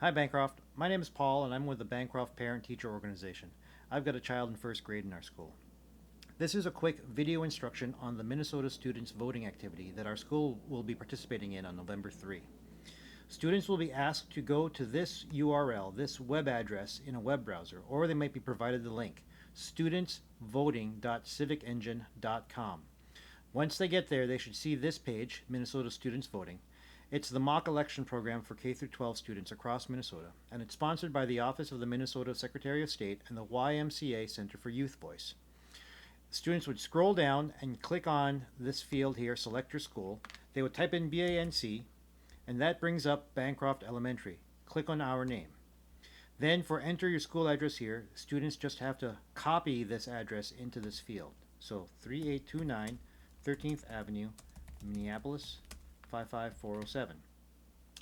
Hi Bancroft, my name is Paul and I'm with the Bancroft Parent Teacher Organization. I've got a child in first grade in our school. This is a quick video instruction on the Minnesota students voting activity that our school will be participating in on November 3. Students will be asked to go to this URL, this web address in a web browser, or they might be provided the link, studentsvoting.civicengine.com. Once they get there, they should see this page, Minnesota Students Voting. It's the mock election program for K-12 students across Minnesota, and it's sponsored by the Office of the Minnesota Secretary of State and the YMCA Center for Youth Voice. Students would scroll down and click on this field here, select your school. They would type in BANC, and that brings up Bancroft Elementary. Click on our name. Then for enter your school address here, students just have to copy this address into this field. So 3829 13th Avenue, Minneapolis, 55407.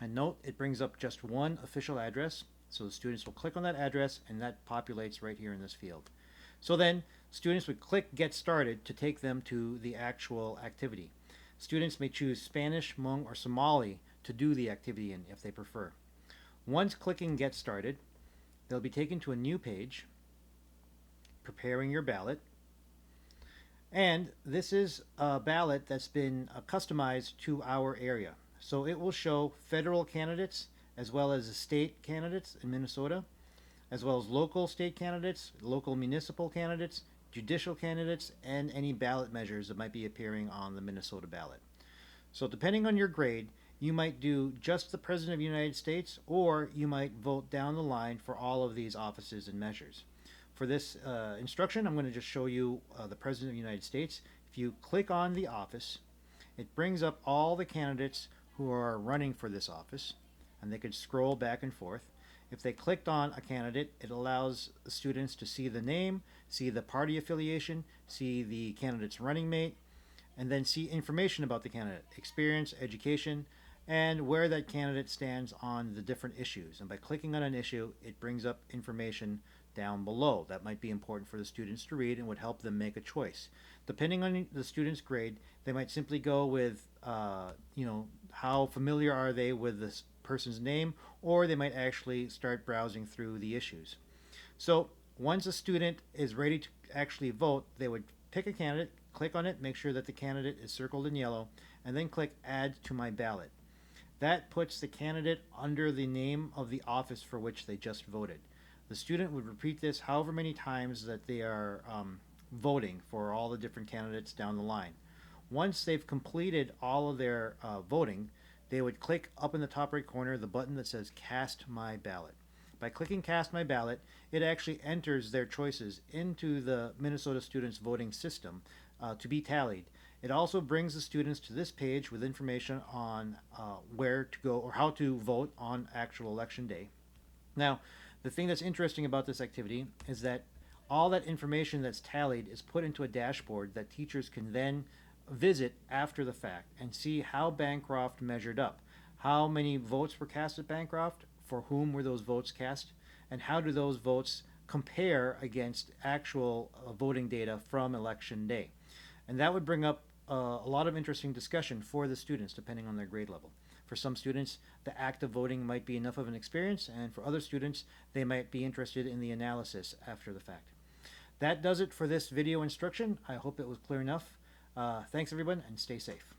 And note, it brings up just one official address, so the students will click on that address and that populates right here in this field. So then students would click Get Started to take them to the actual activity. Students may choose Spanish, Hmong, or Somali to do the activity in if they prefer. Once clicking Get Started, they'll be taken to a new page, preparing your ballot. And this is a ballot that's been customized to our area. So it will show federal candidates as well as state candidates in Minnesota, as well as local state candidates, local municipal candidates, judicial candidates, and any ballot measures that might be appearing on the Minnesota ballot. So depending on your grade, you might do just the President of the United States, or you might vote down the line for all of these offices and measures. For this instruction, I'm going to just show you the President of the United States. If you click on the office, it brings up all the candidates who are running for this office, and they could scroll back and forth. If they clicked on a candidate, it allows the students to see the name, see the party affiliation, see the candidate's running mate, and then see information about the candidate, experience, education, and where that candidate stands on the different issues. And by clicking on an issue, it brings up information down below that might be important for the students to read and would help them make a choice. Depending on the student's grade, they might simply go with, how familiar are they with this person's name, or they might actually start browsing through the issues. So once a student is ready to actually vote, they would pick a candidate, click on it, make sure that the candidate is circled in yellow, and then click Add to my ballot. That puts the candidate under the name of the office for which they just voted. The student would repeat this however many times that they are voting for all the different candidates down the line. Once they've completed all of their voting, they would click up in the top right corner the button that says Cast My Ballot. By clicking Cast My Ballot, it actually enters their choices into the Minnesota Students Voting System to be tallied. It also brings the students to this page with information on where to go or how to vote on actual election day. Now, the thing that's interesting about this activity is that all that information that's tallied is put into a dashboard that teachers can then visit after the fact and see how Bancroft measured up. How many votes were cast at Bancroft, for whom were those votes cast, and how do those votes compare against actual voting data from election day. And that would bring up a lot of interesting discussion for the students depending on their grade level. For some students, the act of voting might be enough of an experience, and for other students, they might be interested in the analysis after the fact. That does it for this video instruction. I hope it was clear enough. Thanks everyone, and stay safe.